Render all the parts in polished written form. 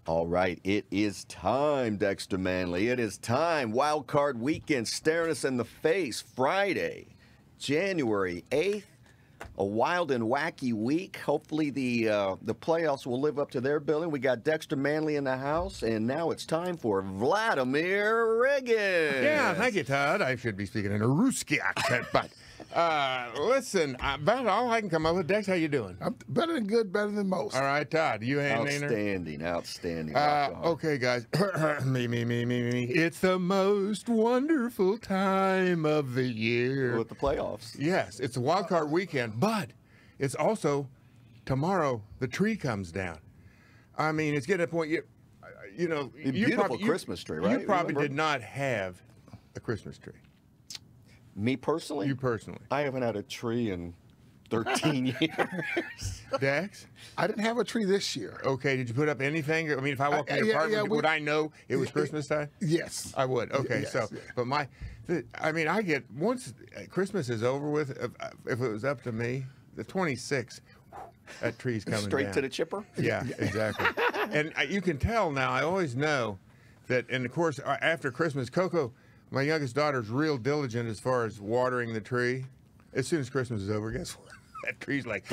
All right, it is time, Dexter Manley. It is time. Wild Card Weekend staring us in the face. Friday, January 8th. A wild and wacky week. Hopefully the playoffs will live up to their billing. We got Dexter Manley in the house, and now it's time for Vladimir Riggins. Yeah, thank you, Todd. I should be speaking in a Ruski accent, but listen, about all I can come up with. Dex, how you doing? I'm better than good, better than most. All right, Todd, you outstanding, outstanding. Okay, guys. me. It's the most wonderful time of the year. With the playoffs. Yes, it's a wild card weekend, but it's also tomorrow the tree comes down. I mean, it's getting to the point, you know, beautiful Christmas tree, right? You probably did not have a Christmas tree. Me personally? You personally. I haven't had a tree in 13 years. Dex? I didn't have a tree this year. Okay, did you put up anything? I mean, if I walked in your apartment, would I know it was Christmas time? Yes. I would. Okay, yes, so, but I mean, I get, once Christmas is over with, if it was up to me, the 26th, that tree's coming Straight down. to the chipper? Yeah, exactly. And you can tell now, I always know that, and of course, after Christmas, Coco, my youngest daughter's real diligent as far as watering the tree. As soon as Christmas is over, guess what? That tree's like,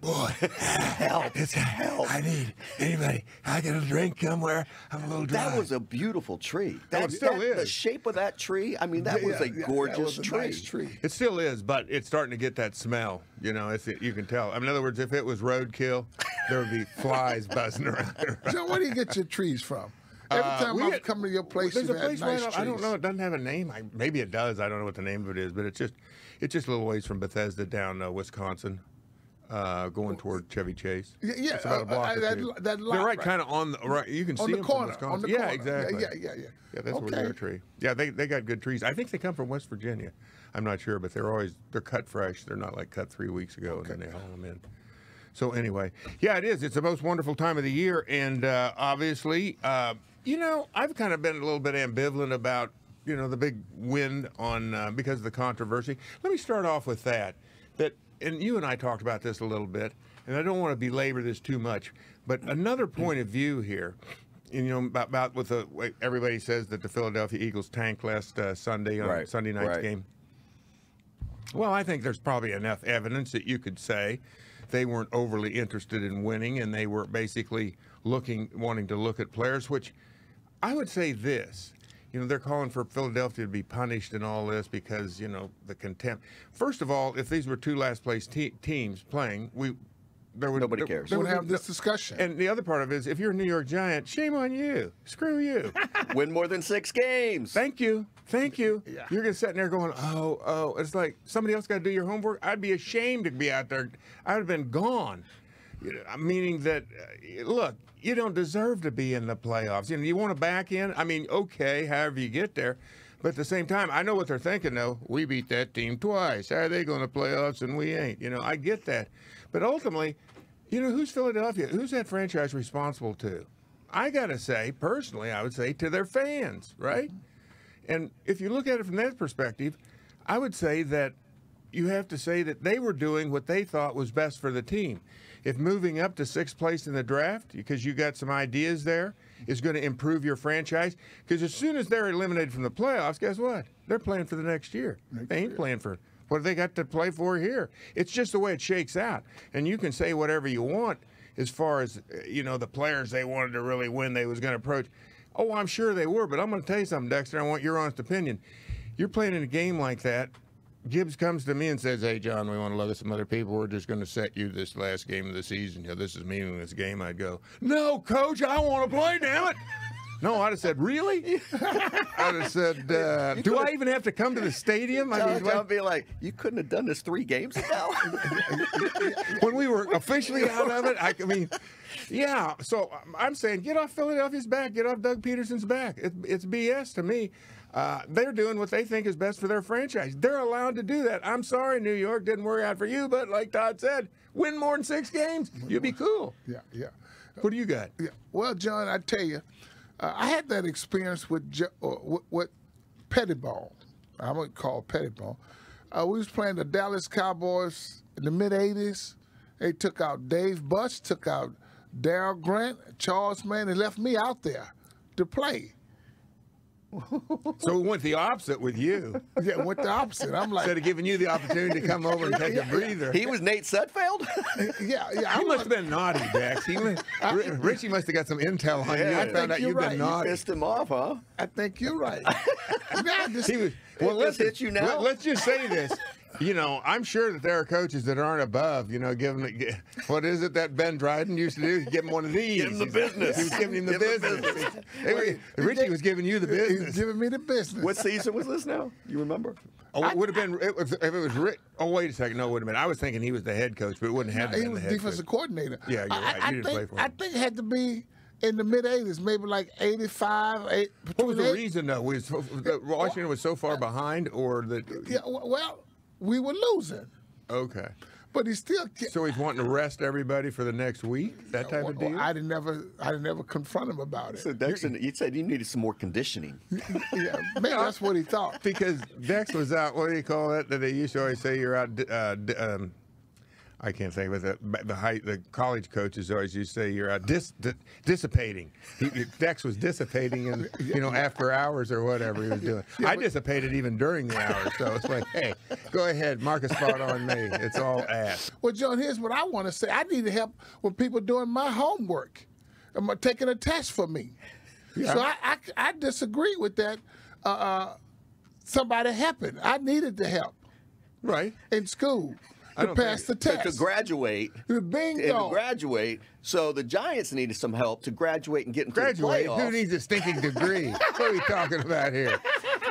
boy, help. It's help. I need anybody. I get a drink somewhere. I'm a little dry. That was a beautiful tree. That still is. The shape of that tree, I mean, that was a gorgeous that was a tree. Nice tree. It still is, but it's starting to get that smell. You know, you can tell. I mean, in other words, if it was roadkill, there would be flies buzzing around. John, where do you get your trees from? Every time I'm coming to your place, there's you a have place nice right trees. I don't know. It doesn't have a name. Maybe it does. I don't know what the name of it is, but it's just a little ways from Bethesda down Wisconsin, going toward Chevy Chase. Yeah, it's about a block or two. That lot, they're right kind of on the right. You can on see the them corner. from On the Wisconsin. corner. Yeah, exactly. Yeah. Yeah, that's where their tree. Yeah, they got good trees. I think they come from West Virginia. I'm not sure, but they're cut fresh. They're not like cut 3 weeks ago and then they haul them in. So anyway, yeah, it is. It's the most wonderful time of the year, and obviously, you know, I've kind of been a little bit ambivalent about, you know, the big win on because of the controversy. Let me start off with that. And you and I talked about this a little bit, and I don't want to belabor this too much, but another point of view here, you know, about with everybody says that the Philadelphia Eagles tanked last Sunday on Sunday night's game. Well, I think there's probably enough evidence that you could say they weren't overly interested in winning, and they were basically wanting to look at players, which I would say this. You know, they're calling for Philadelphia to be punished and all this because, you know, the contempt. First of all, if these were two last-place teams playing, nobody cares. They would have this discussion. And the other part of it is, if you're a New York Giant, shame on you. Screw you. Win more than 6 games. Thank you. Yeah. You're going to sit there going, oh. It's like somebody else got to do your homework. I'd be ashamed to be out there. I would have been gone. Meaning that, look, you don't deserve to be in the playoffs. You know, you want to back in? I mean, okay, however you get there. But at the same time, I know what they're thinking, though. We beat that team twice. How are they going to playoffs and we ain't? You know, I get that. But ultimately, you know, who's Philadelphia? Who's that franchise responsible to? I got to say, personally, I would say to their fans, right? And if you look at it from that perspective, I would say that you have to say that they were doing what they thought was best for the team. If moving up to 6th place in the draft, because you got some ideas there, is going to improve your franchise, because as soon as they're eliminated from the playoffs, guess what? They're playing for the next year. They ain't playing for what have they got to play for here. It's just the way it shakes out. And you can say whatever you want as far as, you know, the players they wanted to really win, they was going to approach. Oh, I'm sure they were, but I'm going to tell you something, Dexter. I want your honest opinion. You're playing in a game like that. Gibbs comes to me and says, hey, John, we want to look at some other people. We're just going to set you this last game of the season. You know, this is meaningless game. I'd go, no, Coach, I want to play, damn it. No, I'd have said, really? I'd have said, do I even have to come to the stadium? I'd be like, you couldn't have done this 3 games ago? When we were officially out of it, I mean, yeah. So I'm saying, get off Philadelphia's back. Get off Doug Peterson's back. It's BS to me. They're doing what they think is best for their franchise. They're allowed to do that. I'm sorry, New York, didn't work out for you, but like Todd said, win more than 6 games, you'll be cool. Yeah. What do you got? Yeah. Well, John, I tell you, I had that experience with Petty Ball. I wouldn't call it Petty Ball. We was playing the Dallas Cowboys in the mid-'80s. They took out Dave Bush, took out Darryl Grant, Charles Manley left me out there to play. So it went the opposite with you. Yeah, went the opposite. I'm like, Instead of giving you the opportunity to come over and take a breather. He was Nate Sudfeld? yeah. He must have been naughty, Dex. Richie must have got some intel on you. Yeah, I found out you've been naughty. You pissed him off, huh? I think you're right. Well, let's hit you now. Let's just say this. You know, I'm sure that there are coaches that aren't above, you know, what is it that Ben Dryden used to do? Give him one of these. Give him the business. He was giving him the business. Richie was giving you the business. He's giving me the business. What season was this now? You remember? Oh, it would have been, if it was Rick. Oh, wait a second. No, it would have been. I was thinking he was the head coach, but it wouldn't have He been was the head defensive coach. coordinator. Yeah, you're right. You didn't play for him. I think it had to be in the mid-'80s, maybe like 85. What was the reason, though? Was Washington was so far behind, or that? Yeah, well, we were losing. Okay. But he still. So he's wanting to rest everybody for the next week? That type of deal? I didn't never confront him about it. So Dexter, you said you needed some more conditioning. Yeah, maybe that's what he thought. Because Dex was out, what do you call that? That they used to always say you're out. I can't think of it. The college coaches always used to say you're out dissipating. Dex was dissipating, in, after hours or whatever he was doing. Yeah, I dissipated even during the hours. So it's like, hey, go ahead, mark a spot on me. It's all ass. Well, John, here's what I want to say. I need help with people doing my homework. Taking a test for me. Yeah. So I disagree with that. Somebody helping. I needed the help. Right. In school. To pass the test. To graduate. Bingo. To graduate. So the Giants needed some help to graduate and get into the playoffs. Who needs a stinking degree? What are we talking about here?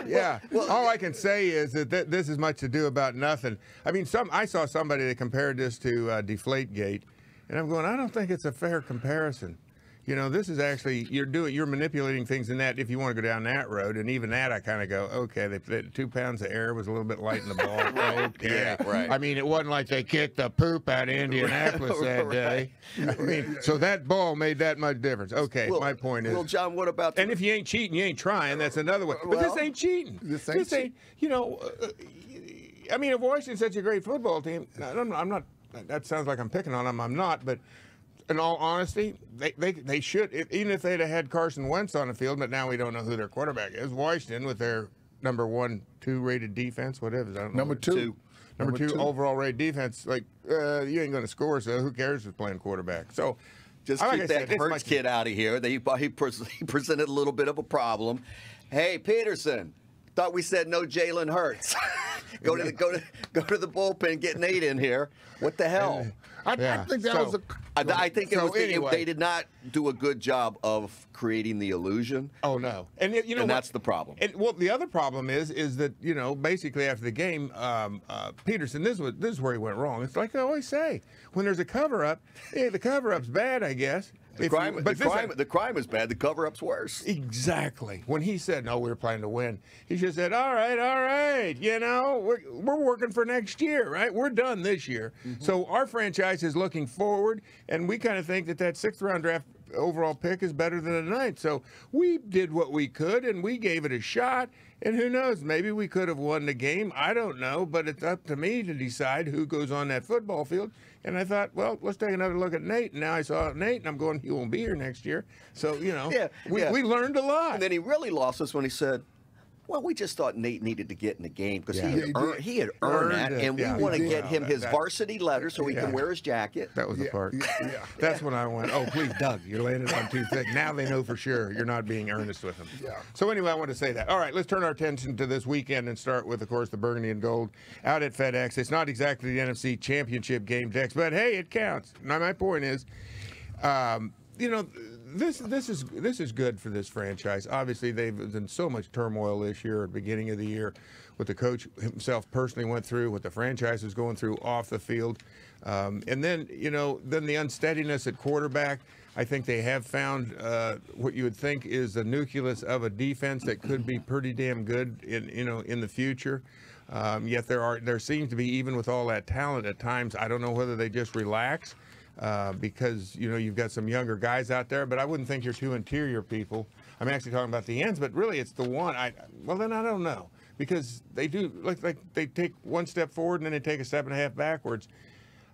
Yeah. Well, all I can say is that this is much to do about nothing. I mean, I saw somebody that compared this to Deflategate, and I'm going, I don't think it's a fair comparison. You know, this is actually, you're manipulating things in that if you want to go down that road, and even that I kind of go, okay, they 2 pounds of air was a little bit light in the ball. Okay. Yeah, right. I mean, it wasn't like they kicked the poop out of Indianapolis that day. I mean, so that ball made that much difference. Okay, my point is. Well, John, what about and if you ain't cheating, you ain't trying. That's another way. But this ain't cheating. This ain't I mean, if Washington's such a great football team, I'm not, that sounds like I'm picking on them. I'm not, but in all honesty, they should, even if they'd have had Carson Wentz on the field, but now we don't know who their quarterback is. Washington, with their number 1, 2 rated defense, whatever. I don't know. Number two overall rated defense. Like, you ain't going to score, so who cares who's playing quarterback? So, just keep that Hurts kid out of here. He presented a little bit of a problem. Hey, Peterson, thought we said no Jalen Hurts. go to the bullpen, get Nate in here. What the hell? I think that was a. I think they did not do a good job of creating the illusion. Oh no, and that's the problem. And well, the other problem is that basically after the game, Peterson, this is where he went wrong. It's like I always say, when there's a cover up, the cover up's bad, I guess. The crime is bad. The cover-up's worse. Exactly. When he said, no, we were planning to win, he just said, all right, we're working for next year, right? We're done this year. Mm-hmm. So our franchise is looking forward, and we kind of think that 6th-round draft overall pick is better than a 9th. So we did what we could, and we gave it a shot. And who knows, maybe we could have won the game. I don't know, but it's up to me to decide who goes on that football field. And I thought, well, let's take another look at Nate. And now I saw Nate, and I'm going, he won't be here next year. So, we learned a lot. And then he really lost us when he said, well, we just thought Nate needed to get in the game because he had earned that, and we want to get him his varsity letter so he can wear his jacket. That was the part. That's when I went, oh, please, Doug, you're laying it on too thick. Now they know for sure you're not being earnest with them. Yeah. So anyway, I want to say that. All right, let's turn our attention to this weekend and start with, of course, the Burgundy and Gold out at FedEx. It's not exactly the NFC Championship game, Dex, but hey, it counts. Now, my point is, this is good for this franchise. Obviously, they've been so much turmoil this year at the beginning of the year, what the coach himself personally went through, what the franchise is going through off the field, and then the unsteadiness at quarterback. I think they have found what you would think is the nucleus of a defense that could be pretty damn good in the future. Yet there seems to be, even with all that talent at times, I don't know whether they just relax. Because you've got some younger guys out there, but I wouldn't think you're two interior people. I'm actually talking about the ends, but really it's the one. Then I don't know, because they do like they take one step forward and then they take a step and a half backwards.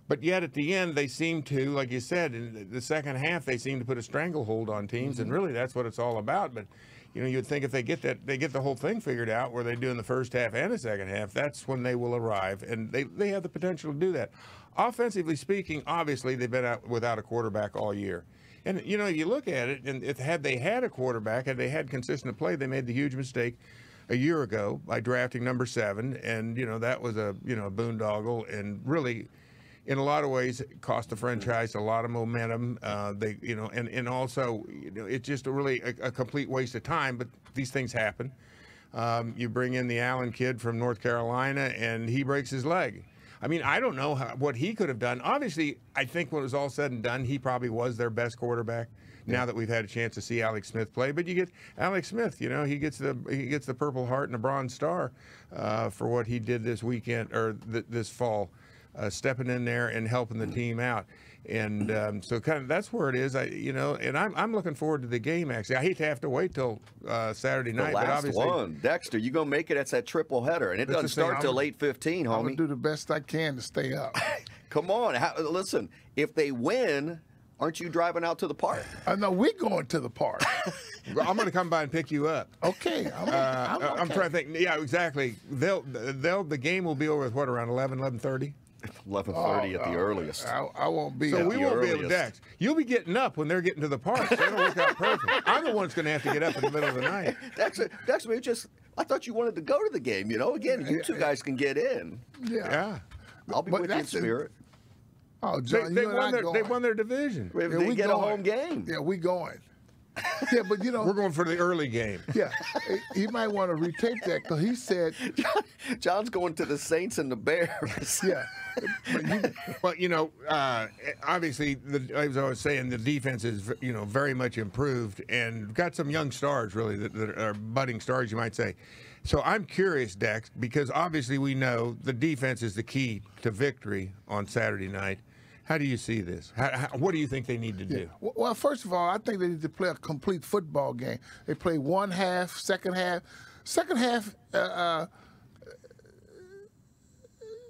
But yet at the end, they seem to, like you said, in the second half, they seem to put a stranglehold on teams, and really that's what it's all about. But you'd think if they get the whole thing figured out, where they do in the first half and the second half, that's when they will arrive, and they have the potential to do that. Offensively speaking, obviously they've been out without a quarterback all year. And, you look at it, and had they had a quarterback, had they had consistent play, they made the huge mistake a year ago by drafting number 7. And, that was a boondoggle, and really, in a lot of ways, it cost the franchise a lot of momentum. And also, it's just a complete waste of time, but these things happen. You bring in the Allen kid from North Carolina, and he breaks his leg. I mean, I don't know what he could have done. Obviously, I think when it was all said and done, he probably was their best quarterback. Now that we've had a chance to see Alex Smith play, but you get Alex Smith, he gets the Purple Heart and the Bronze Star for what he did this weekend or this fall, stepping in there and helping the team out. And so kind of that's where it is. And I'm looking forward to the game. Actually, I hate to have to wait till Saturday night. The last but obviously, one, Dexter, you gonna make it? That's that triple header, and it doesn't start till 8:15, homie. I'm gonna do the best I can to stay up. Come on, listen. If they win, aren't you driving out to the park? No, we're going to the park. I'm going to come by and pick you up. Okay. I'm trying to think. Yeah, exactly. The game will be over at what, around 11:30? 11:30 at the earliest. I won't be. So we won't be able to earliest. Dex. You'll be getting up when they're getting to the park. So it'll work out perfect. I'm the one that's going to have to get up in the middle of the night. Dexter, I thought you wanted to go to the game. Again, you two guys can get in. Yeah. I'll be with you in spirit. Oh, John, They won their division. If they get a home game. Yeah, we going. Yeah, but we're going for the early game. Yeah, he might want to retape that because he said John's going to the Saints and the Bears. Yeah, but obviously, as I was saying, the defense is very much improved and got some young stars really that are budding stars, you might say. So I'm curious, Dex, because obviously we know the defense is the key to victory on Saturday night. How do you see this? What do you think they need to do? Well, first of all, I think they need to play a complete football game. They play one half, second half. Second half,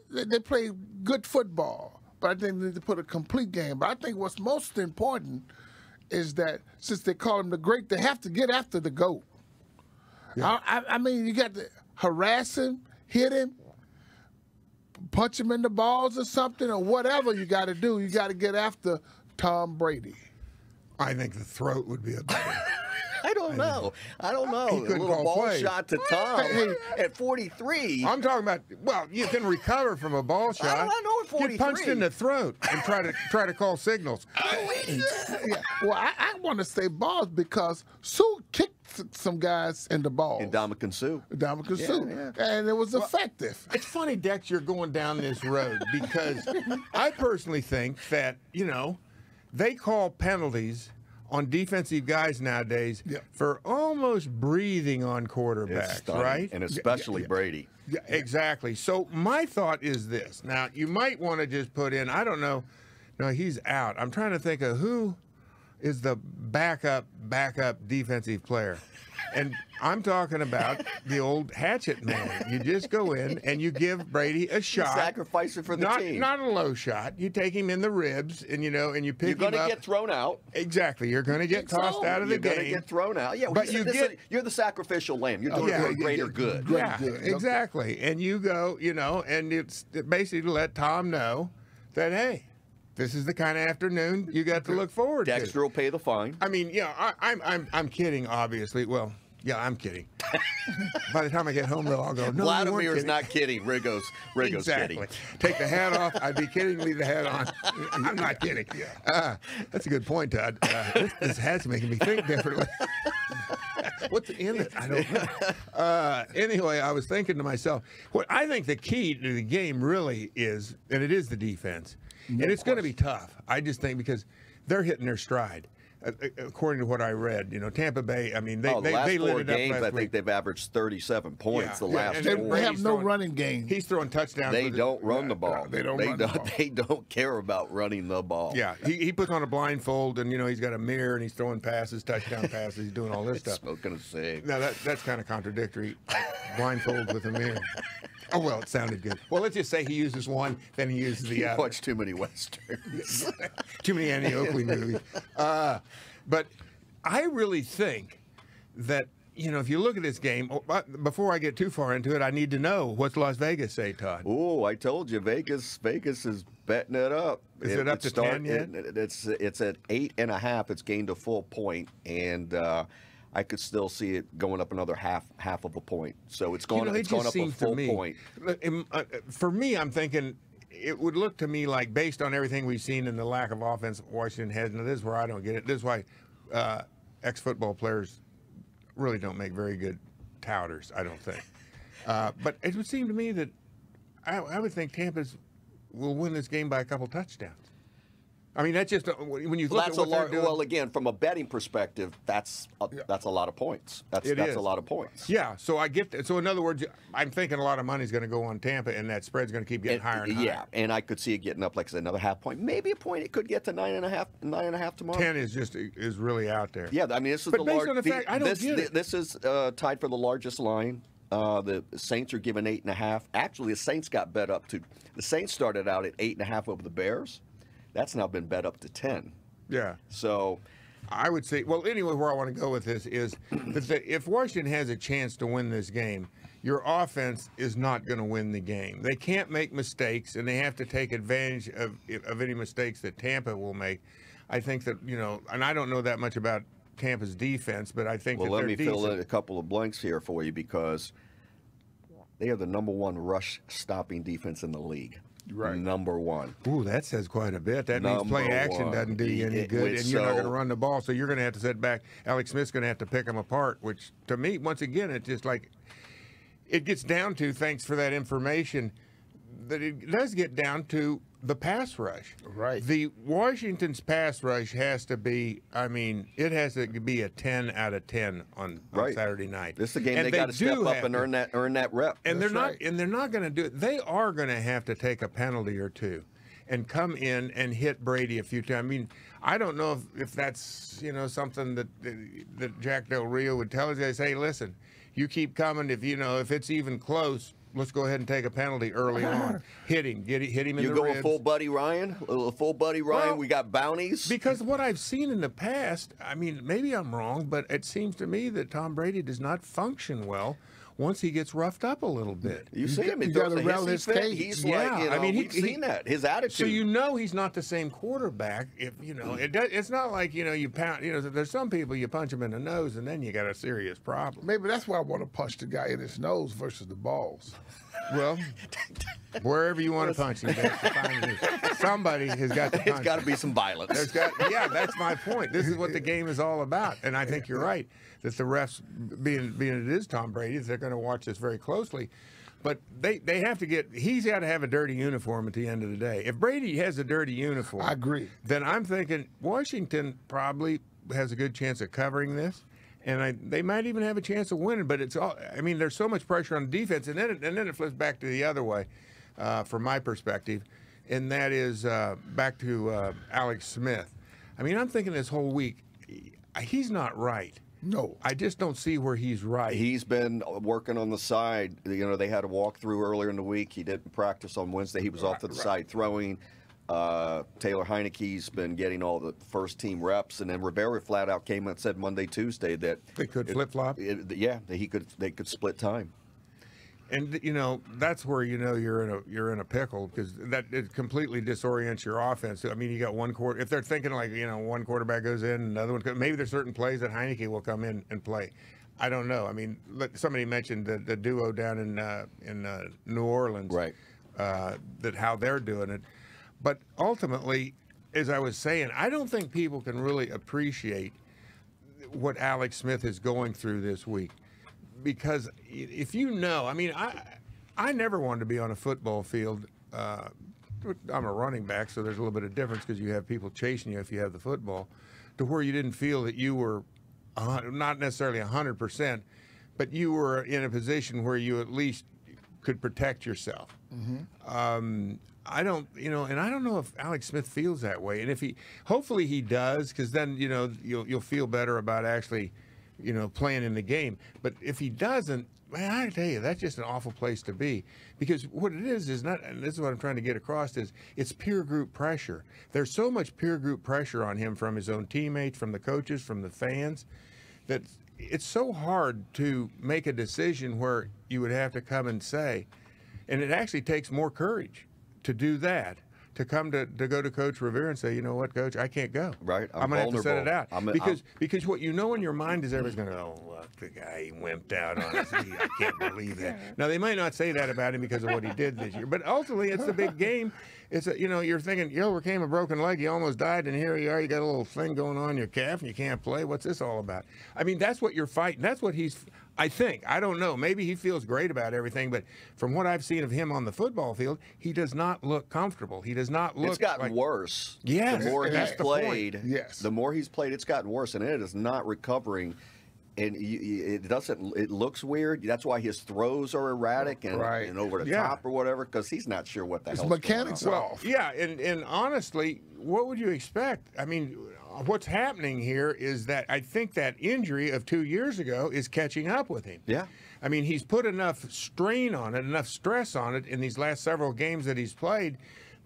they play good football, but I think they need to put a complete game. But I think what's most important is that since they call him the GREAT, they have to get after the GOAT. Yeah. I mean, you got to harass him, hit him, punch him in the balls or something, or whatever you got to do. You got to get after Tom Brady. I think the throat would be a better. I don't know. He a couldn't little call ball plays. shot to Tom at 43. I'm talking about, well, you can recover from a ball shot. I know at 43. Get punched in the throat and try to call signals. Yeah. Well, I want to say balls because Sue kicked some guys in the balls. Ndamukong Suh. Sue. And it was effective. It's funny, Dex, you're going down this road because I personally think that, they call penalties on defensive guys nowadays for almost breathing on quarterbacks, right? And especially Brady. Yeah, exactly. So my thought is this. Now, you might want to just put in, I don't know. No, he's out. I'm trying to think of who is the backup defensive player. And I'm talking about the old hatchet man. You just go in and you give Brady a shot. Sacrifice it for the team. Not a low shot. You take him in the ribs and and you pick him up. You're going to get thrown out. Exactly. You're going to get tossed out of the game. You're going to get thrown out. Yeah, but you're the sacrificial lamb. You're doing it for greater good. Yeah, exactly. And you go, and it's basically to let Tom know that, hey, this is the kind of afternoon you got to look forward to. Dexter will pay the fine. I mean, I'm kidding, obviously. Well, yeah, I'm kidding. By the time I get home, though, I'll go, no, Vladimir's not kidding. Riggo's exactly. kidding. Take the hat off. I'd be kidding. Leave the hat on. I'm not kidding. That's a good point, Todd. This hat's making me think differently. What's in it? I don't know. Anyway, I was thinking to myself, what I think the key to the game really is, and it is the defense. And it's going to be tough. I just think because they're hitting their stride. According to what I read, Tampa Bay, I mean, they lit it up games, last I think week. they've averaged 37 points the last They four. have no running game. He's throwing touchdowns. They don't run the ball. They don't care about running the ball. Yeah, he puts on a blindfold, and he's got a mirror, and he's throwing passes, touchdown passes. He's doing all this stuff. Smoking a cig. Now that's kind of contradictory. Blindfold with a mirror. Oh, well, it sounded good. Well, let's just say he uses one, then he uses the other. Watch too many westerns. Too many Annie Oakley movies. But I really think that, if you look at this game, before I get too far into it, I need to know, what's Las Vegas say, Todd? Oh, I told you, Vegas is betting it up. Is it up to 10 yet? It's at 8.5. It's gained a full point, and I could still see it going up another half of a point. So it's going up a full point. For me, I'm thinking it would look to me like, based on everything we've seen and the lack of offense Washington has, and this is where I don't get it. This is why ex-football players really don't make very good touters, I don't think. But it would seem to me that I would think Tampa will win this game by a couple touchdowns. I mean, that's just when you look at what they're doing. Well, again, from a betting perspective, that's a lot of points. That's a lot of points. Yeah, so I get that. So in other words, I'm thinking a lot of money's going to go on Tampa, and that spread's going to keep getting higher and higher. Yeah, and I could see it getting up, like I said, another half point, maybe a point. It could get to 9.5 tomorrow. 10 is really out there. Yeah, I mean, this is but based on the fact, I don't get it. This is tied for the largest line. The Saints are given 8.5. Actually, the Saints got bet up to. The Saints started out at 8.5 over the Bears. That's now been bet up to 10. Yeah. So I would say, well, anyway, where I want to go with this is that if Washington has a chance to win this game, your offense is not going to win the game. They can't make mistakes, and they have to take advantage of any mistakes that Tampa will make. I think that, and I don't know that much about Tampa's defense, but I think that they're decent. Well, let me fill in a couple of blanks here for you, because they are the #1 rush stopping defense in the league. Right. #1. Ooh, that says quite a bit. That means play action doesn't do you any good, and you're not going to run the ball, so you're going to have to sit back. Alex Smith's going to have to pick them apart, which, to me, once again, it's just like it gets down to, thanks for that information, that it does get down to the pass rush. Right. The Washington's pass rush has to be, it has to be a 10 out of 10 on Saturday night. This is a game they got to step up and earn that rep. And they're not going to do it. They are going to have to take a penalty or two and come in and hit Brady a few times. I mean, I don't know if that's, something that Jack Del Rio would tell us. They say, listen, you keep coming. If it's even close, let's go ahead and take a penalty early on. Hit him in the ribs. You go full Buddy Ryan? Full Buddy Ryan? Well, we got bounties? Because what I've seen in the past, maybe I'm wrong, but it seems to me that Tom Brady does not function well once he gets roughed up a little bit. You see him. He got to rattle his cage. He's we've seen that. His attitude. So he's not the same quarterback. It's not like, you pound, there's some people you punch them in the nose and then you got a serious problem. Maybe that's why I want to punch the guy in his nose versus the balls. Well, wherever you want to punch him, somebody has got to punch. There's got to be some violence. That's my point. This is what the game is all about, and I think you're right that the refs, being it is Tom Brady, they're going to watch this very closely. But they have to he's got to have a dirty uniform at the end of the day. If Brady has a dirty uniform, I agree. Then I'm thinking Washington probably has a good chance of covering this. And they might even have a chance of winning, but it's all. There's so much pressure on the defense, and then it flips back to the other way, from my perspective, and that is back to Alex Smith. I'm thinking this whole week, he's not right. No, I just don't see where he's right. He's been working on the side. They had a walkthrough earlier in the week. He didn't practice on Wednesday. He was off to the side throwing. Taylor Heineke's been getting all the first-team reps, and then Rivera flat out came out and said Monday, Tuesday that they could flip-flop. They could split time. And that's where you're in a pickle, because it completely disorients your offense. You got one quarter. If they're thinking like one quarterback goes in, another one. Maybe there's certain plays that Heineke will come in and play. I don't know. Somebody mentioned the duo down in New Orleans, right? That how they're doing it. But ultimately, as I was saying, I don't think people can really appreciate what Alex Smith is going through this week. Because if I never wanted to be on a football field. I'm a running back, so there's a little bit of difference because you have people chasing you if you have the football, to where you didn't feel that you were not necessarily 100%, but you were in a position where you at least could protect yourself. Mm-hmm. I don't know if Alex Smith feels that way, and hopefully he does, because then you'll feel better about actually, playing in the game. But if he doesn't, man, I tell you, that's just an awful place to be. Because what it is not, and this is what I'm trying to get across, is it's peer group pressure. There's so much peer group pressure on him from his own teammates, from the coaches, from the fans, that it's so hard to make a decision where you would have to come and say, and it actually takes more courage to do that, to come to go to Coach Rivera and say, you know what, Coach, I can't go. Right. I'm going to have to set it out. Because what you know in your mind is everybody's going to go, oh, look, the guy, he wimped out on us. I can't believe that. Now, they might not say that about him because of what he did this year, but ultimately it's a big game. It's you're thinking, you overcame a broken leg, you almost died, and here you are, you got a little thing going on in your calf, and you can't play. What's this all about? I mean, that's what you're fighting. That's what he's, I think. I don't know. Maybe he feels great about everything, but from what I've seen of him on the football field, he does not look comfortable. He does not look. It's gotten worse. Yes. The more he's the played, Yes. the more he's played, it's gotten worse, and it is not recovering. And it doesn't. It looks weird. That's why his throws are erratic and over the top or whatever, because he's not sure what the hell's mechanics going on. off. Yeah, and honestly, what would you expect? I mean, what's happening here is that I think that injury of 2 years ago is catching up with him. Yeah. I mean, he's put enough strain on it, enough stress on it in these last several games that he's played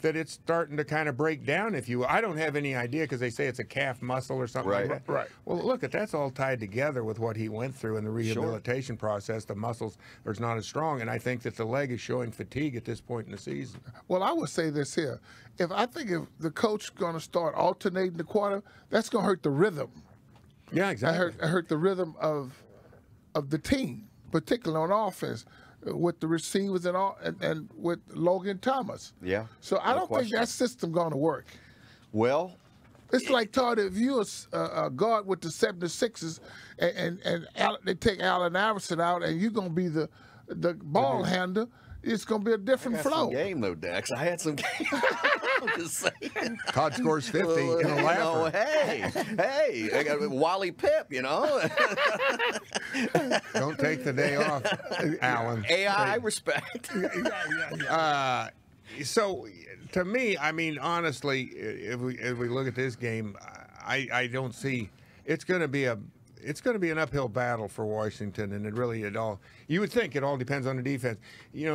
that it's starting to kind of break down, if you will. I don't have any idea because they say it's a calf muscle or something like that. Right. Well, look, that's all tied together with what he went through in the rehabilitation process. The muscles are not as strong, and I think that the leg is showing fatigue at this point in the season. Well, I would say this here. If the coach is going to start alternating the quarter, that's going to hurt the rhythm. Yeah, exactly. It hurt the rhythm of the team, particularly on offense, with the receivers and all, and with Logan Thomas. Yeah. So I don't think that system going to work. Well, it's like, Todd, if you're a guard with the 76ers and they take Allen Iverson out and you're going to be the ball handler, it's going to be a different flow. Some game, though, Dex. I had some game. I'm just saying. Todd scores 50 in a laugher. Hey, I got Wally Pip, Don't take the day off, Allen. AI respect. So, to me, I mean, honestly, if we look at this game, I don't see it's going to be an uphill battle for Washington, and you would think it all depends on the defense.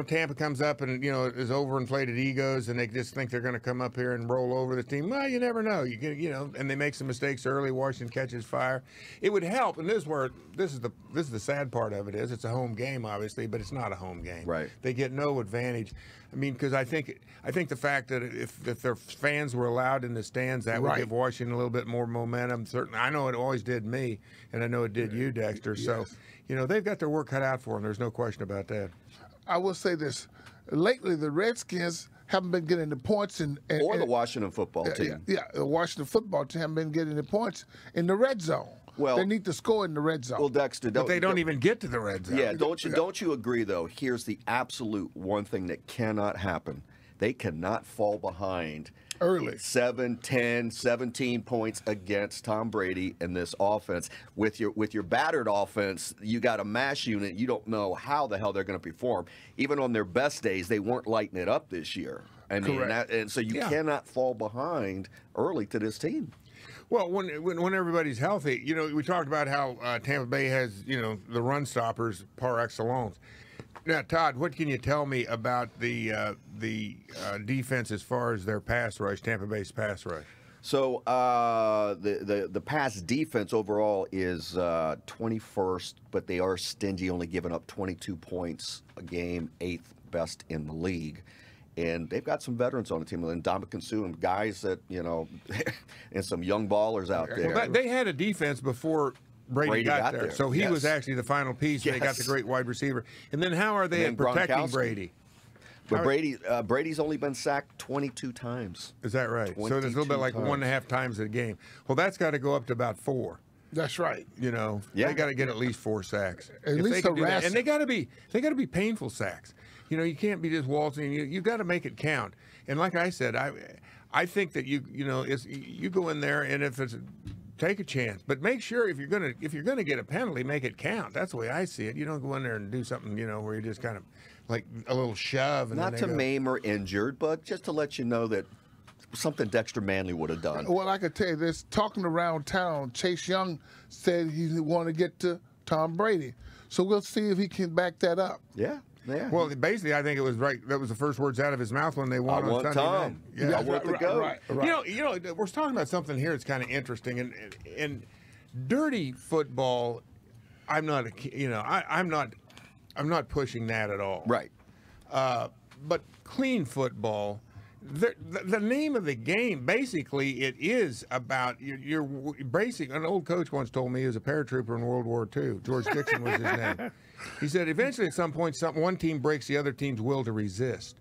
Tampa comes up and is overinflated egos, and they just think they're going to come up here and roll over the team. Well, you never know. And they make some mistakes early. Washington catches fire. It would help, and this is the sad part of it is it's a home game, obviously, but it's not a home game. Right. They get no advantage. I mean, because I think the fact that if their fans were allowed in the stands, that would give Washington a little bit more momentum. Certainly, I know it always did me, and I know it did you, Dexter. Yes. So, they've got their work cut out for them. There's no question about that. I will say this: lately, the Redskins haven't been getting the points or the Washington football team. Yeah, the Washington football team haven't been getting the points in the red zone. Well, they need to score in the red zone. Well, Dexter, but they don't even get to the red zone. Yeah, don't you agree, though? Here's the absolute one thing that cannot happen. They cannot fall behind early. 7, 10, 17 points against Tom Brady in this offense. With your battered offense, you got a mash unit. You don't know how the hell they're going to perform. Even on their best days, they weren't lighting it up this year. I mean, and so you cannot fall behind early to this team. Well, when everybody's healthy, we talked about how Tampa Bay has, the run stoppers par excellence. Now, Todd, what can you tell me about the defense as far as their pass rush, Tampa Bay's pass rush? So the pass defense overall is 21st, but they are stingy, only giving up 22 points a game, 8th best in the league. And they've got some veterans on the team, and Dominican Sue, and guys that, and some young ballers out there. Well, they had a defense before Brady got there. So he was actually the final piece. Yes. They got the great wide receiver. And then how are they at protecting Brady? But Brady's only been sacked 22 times. Is that right? So it's a little bit like 1.5 times a game. Well, that's got to go up to about 4. That's right. They got to get at least 4 sacks. At least and they got to be painful sacks. You can't be just waltzing. You've got to make it count. And like I said, I think that you go in there, and if it's take a chance, but make sure if you're gonna get a penalty, make it count. That's the way I see it. You don't go in there and do something where you just kind of like a little shove. And not to maim or injured, but just to let you know that something Dexter Manley would have done. Well, I could tell you this. Talking around town, Chase Young said he wanted to get to Tom Brady. So we'll see if he can back that up. Yeah. Yeah. Well, basically, I think it was right. That was the first words out of his mouth when they won on Sunday night. Yeah, I want to go. Right. We're talking about something here that's kind of interesting, and dirty football. I'm not pushing that at all. Right. But clean football. The name of the game, basically, it is about your basic. An old coach once told me he was a paratrooper in World War II. George Dixon was his name. He said, eventually, at some point, one team breaks the other team's will to resist.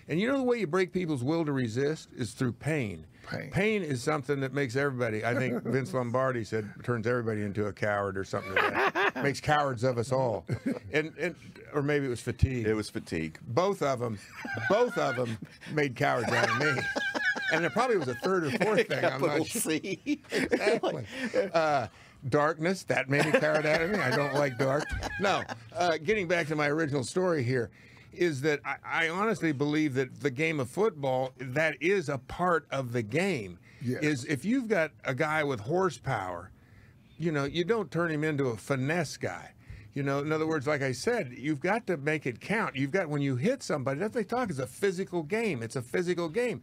And you know the way you break people's will to resist is through pain. Pain is something that makes everybody, I think Vince Lombardi said, turns everybody into a coward or something like that. Makes cowards of us all. Or maybe it was fatigue. It was fatigue. Both of them made cowards out of me. And there probably was a third or fourth thing. I'm not sure. Exactly. Darkness, that made a coward out of me. I don't like dark. No, getting back to my original story here, is that I honestly believe that the game of football, that is a part of the game. Yes. Is if you've got a guy with horsepower, you don't turn him into a finesse guy. In other words, like I said, you've got to make it count. when you hit somebody, that's what they talk is a physical game. It's a physical game.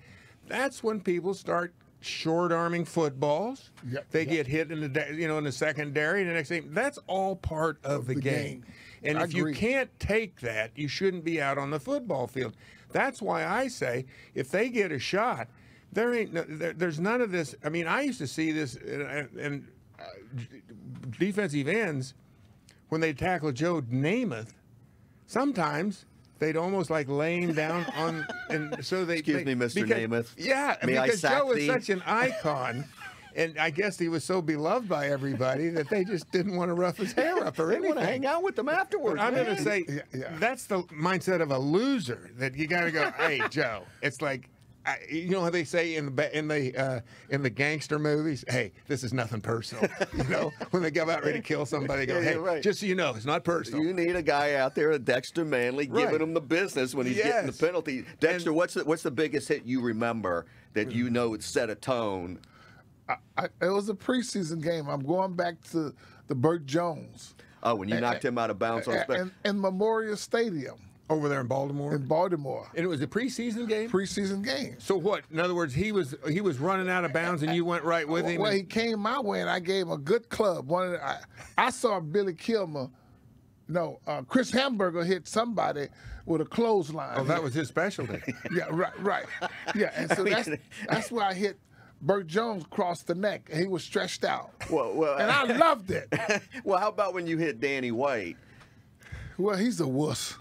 That's when people start short-arming footballs. They get hit in the secondary, and the next thing. That's all part of the game. And if you can't take that, you shouldn't be out on the football field. That's why I say if they get a shot, there's none of this. I mean, I used to see this in defensive ends when they tackle Joe Namath. Sometimes they'd almost like lay him down on, and so they. Excuse me, Mr. Namath. Yeah, because Joe was such an icon. And I guess he was so beloved by everybody that they just didn't want to rough his hair up or anything. They want to hang out with them afterwards. But I'm going to say that's the mindset of a loser. That you got to go, hey Joe. It's like, you know how they say in the gangster movies, hey, this is nothing personal. When they go out ready to kill somebody, go, hey, just so you know, it's not personal. You need a guy out there, a Dexter Manley, giving him the business when he's getting the penalty. Dexter, what's the biggest hit you remember that it set a tone? It was a preseason game. I'm going back to the Burt Jones. Oh, when you knocked him out of bounds on in Memorial Stadium. Over there in Baltimore? In Baltimore. And it was a preseason game? Preseason game. So what? In other words, he was running out of bounds and you went right with him? Well, he came my way and I gave him a good club. I saw Billy Kilmer, Chris Hamburger hit somebody with a clothesline. Oh, that was his specialty. Yeah, right. Yeah, and so that's where I hit Burt Jones across the neck, and he was stretched out. And I loved it. Well, how about when you hit Danny White? Well, he's a wuss.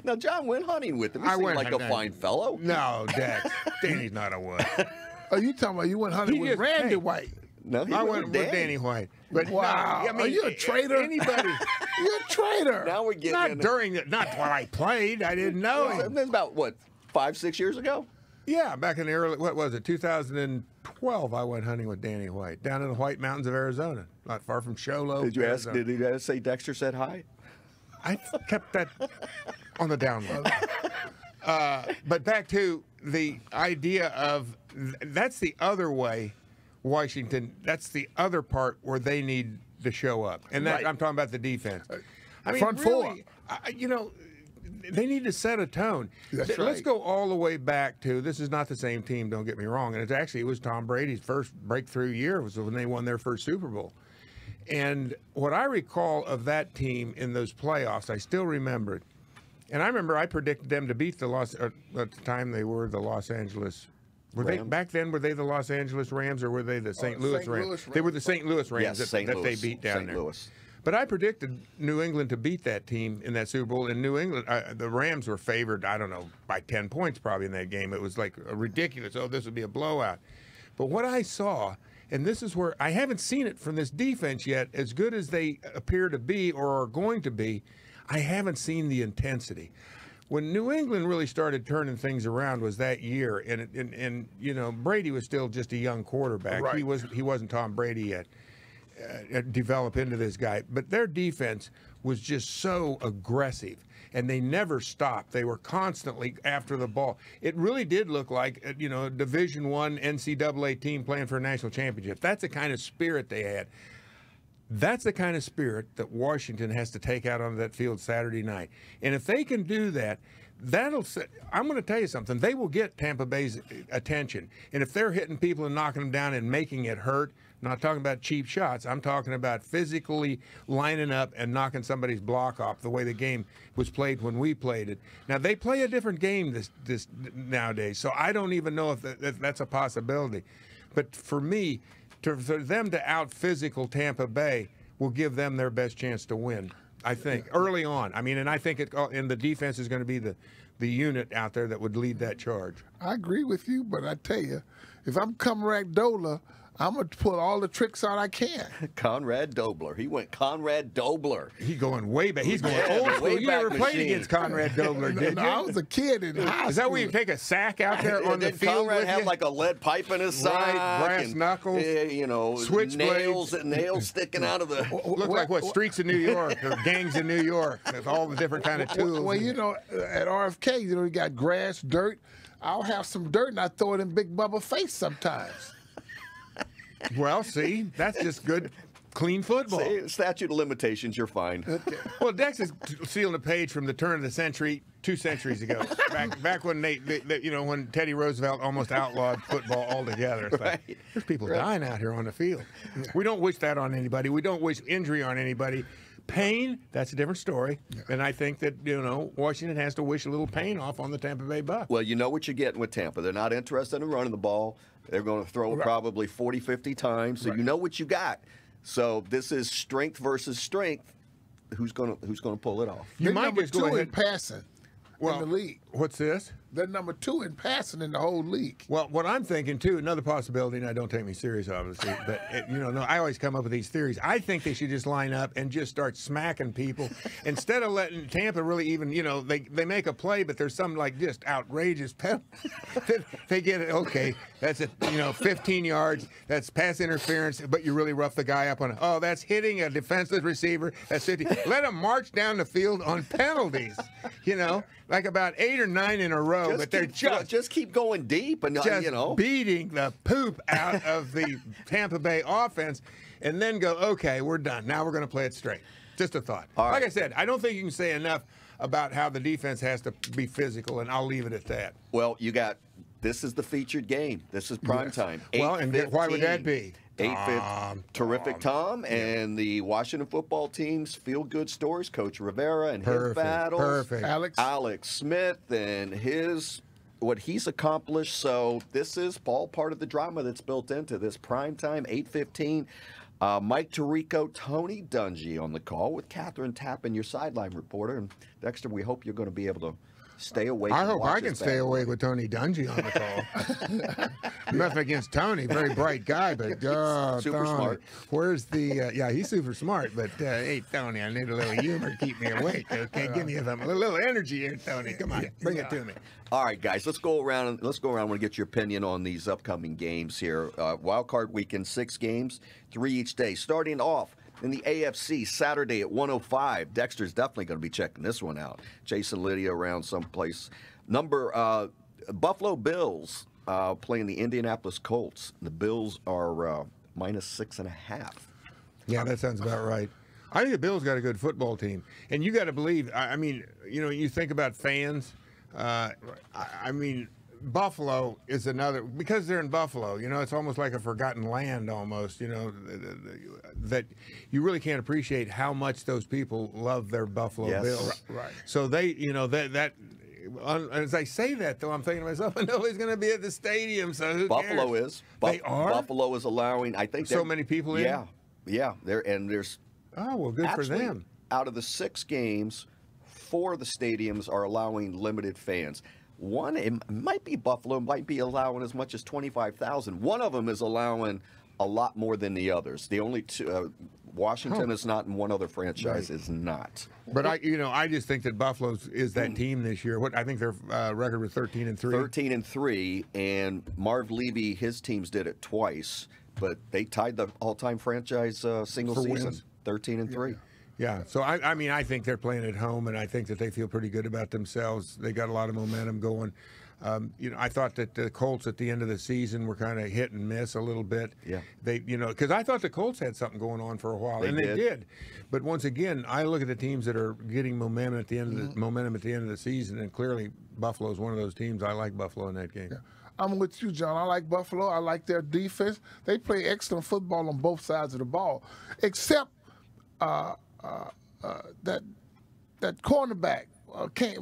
Now, John went hunting with him. He seemed like a fine fellow. No, Dex. Danny's not a wuss. Oh, you talking about you went hunting with Randy White? No, I went with Danny White. But wow, I mean, are you a traitor? Anybody? You're a traitor. Now we're getting not while I played. I didn't know him. That's about 5-6 years ago. Yeah, back in the early, 2012, I went hunting with Danny White down in the White Mountains of Arizona, not far from Show Low. Did you say Dexter said hi? I kept that on the down low. But back to the idea of that's the other way, Washington. That's the other part where they need to show up, and that I'm talking about the defense. I mean, front really, they need to set a tone. That's right. Let's go all the way back to, this is not the same team, don't get me wrong, and it was Tom Brady's first breakthrough year was when they won their first Super Bowl. And what I recall of that team in those playoffs, I still remember it. And I remember I predicted them to beat at the time they were the Los Angeles. Were they the Los Angeles Rams or were they the St. Louis Rams? They were the St. Louis Rams that they beat down there. But I predicted New England to beat that team in that Super Bowl. In New England, the Rams were favored, I don't know, by 10 points probably in that game. It was like ridiculous. Oh, this would be a blowout. But what I saw, and this is where I haven't seen it from this defense yet, as good as they appear to be or are going to be, I haven't seen the intensity. When New England really started turning things around was that year, and Brady was still just a young quarterback. Right. He wasn't Tom Brady yet. Develop into this guy, but their defense was just so aggressive, and they never stopped. They were constantly after the ball. It really did look like a Division I NCAA team playing for a national championship. That's the kind of spirit they had. That's the kind of spirit that Washington has to take out on that field Saturday night. And if they can do that, I'm going to tell you something. They will get Tampa Bay's attention. And if they're hitting people and knocking them down and making it hurt, I'm not talking about cheap shots. I'm talking about physically lining up and knocking somebody's block off the way the game was played when we played it. Now, they play a different game this nowadays, so I don't even know if that's a possibility. But for me, for them to out-physical Tampa Bay will give them their best chance to win, I think, early on. I mean, and I think and the defense is going to be the unit out there that would lead that charge. I agree with you, but I tell you, if I'm Comrade Dola, I'm going to pull all the tricks out I can. Conrad Dobler. He went Conrad Dobler. He's going way back. He's going old school. You never played against Conrad Dobler, did you? I was a kid in high school. Is that where you take a sack out there on the field? Conrad with had you? like a lead pipe in his side. Brass knuckles. You know, switchblades. nails sticking out of the... Look like what? Streets in New York or gangs in New York. With all the different kind of tools. Well, you know, at RFK, you know, you got grass, dirt. I'll have some dirt and I throw it in Big Bubba's face sometimes. Well, see, that's just good, clean football. See, statute of limitations, you're fine. Okay. Well, Dex is sealing a page from the turn of the century, 2 centuries ago, back when when Teddy Roosevelt almost outlawed football altogether. It's like, Right. there's people dying out here on the field. We don't wish that on anybody. We don't wish injury on anybody. Pain, that's a different story. Yeah. And I think that, Washington has to wish a little pain off on the Tampa Bay Bucs. Well, you know what you're getting with Tampa. They're not interested in running the ball. They're going to throw it probably 40, 50 times. So you know what you got. So this is strength versus strength. Who's going to pull it off? You might just go ahead in passing in the league. What's this? They're number 2 in passing in the whole league. Well, what I'm thinking, too, another possibility, and I don't take me serious, obviously, but, I always come up with these theories. I think they should just line up and just start smacking people instead of letting Tampa really even, they make a play, but there's some, just outrageous penalty. They get it, okay, that's 15 yards, that's pass interference, but you really rough the guy up on it. Oh, that's hitting a defenseless receiver, that's 50. Let them march down the field on penalties, like about 8 or 9 in a row. But they're just keep going deep and beating the poop out of the Tampa Bay offense, and then go, okay, we're done. Now we're going to play it straight. Just a thought. Like I said, I don't think you can say enough about how the defense has to be physical, and I'll leave it at that. Well, this is the featured game. This is prime time. Well, and why would that be? Terrific Tom and the Washington football team's feel-good stories, Coach Rivera and his battles. Perfect. Alex Smith and what he's accomplished. So this is all part of the drama that's built into this prime time, 8:15. Mike Tirico, Tony Dungy on the call with Catherine Tappan, your sideline reporter. And Dexter, we hope you're going to be able to stay awake. I hope I can stay awake with Tony Dungy on the call. Nothing against Tony, very bright guy, but super Tony, smart. Where's the? He's super smart, but hey, Tony, I need a little humor to keep me awake. Okay, give me a little energy here, Tony. Come on, bring it to me. All right, guys, let's go around. I want to get your opinion on these upcoming games here. Wild Card Weekend, 6 games, 3 each day. Starting off in the AFC, Saturday at 105. Dexter's definitely going to be checking this one out. Jason Lydia around someplace. Buffalo Bills playing the Indianapolis Colts. The Bills are minus 6.5. Yeah, that sounds about right. I think the Bills got a good football team. And you got to believe, you think about fans. Buffalo is another, because they're in Buffalo, it's almost like a forgotten land almost, that you really can't appreciate how much those people love their Buffalo Bills. Right. So they, as I say that, though, I'm thinking to myself, nobody's going to be at the stadium, so who Buffalo cares? is. They are? Buffalo is allowing, I think. So many people in? Yeah. There's. Oh, well, good for them. Out of the 6 games, 4 of the stadiums are allowing limited fans. One, it might be Buffalo, might be allowing as much as 25,000. One of them is allowing a lot more than the others. The only two, Washington is not, and one other franchise is not. But I just think that Buffalo is that team this year. I think their record was 13-3. 13-3, and Marv Levy, his teams did it twice, but they tied the all-time franchise single For season, wins. 13-3. Yeah, so I think they're playing at home, and I think that they feel pretty good about themselves. They got a lot of momentum going. I thought that the Colts at the end of the season were kind of hit and miss a little bit. Yeah. Because I thought the Colts had something going on for a while, and they did. But once again, I look at the teams that are getting momentum at the end of the season, and clearly Buffalo is one of those teams. I like Buffalo in that game. Yeah. I'm with you, John. I like Buffalo. I like their defense. They play excellent football on both sides of the ball, except that cornerback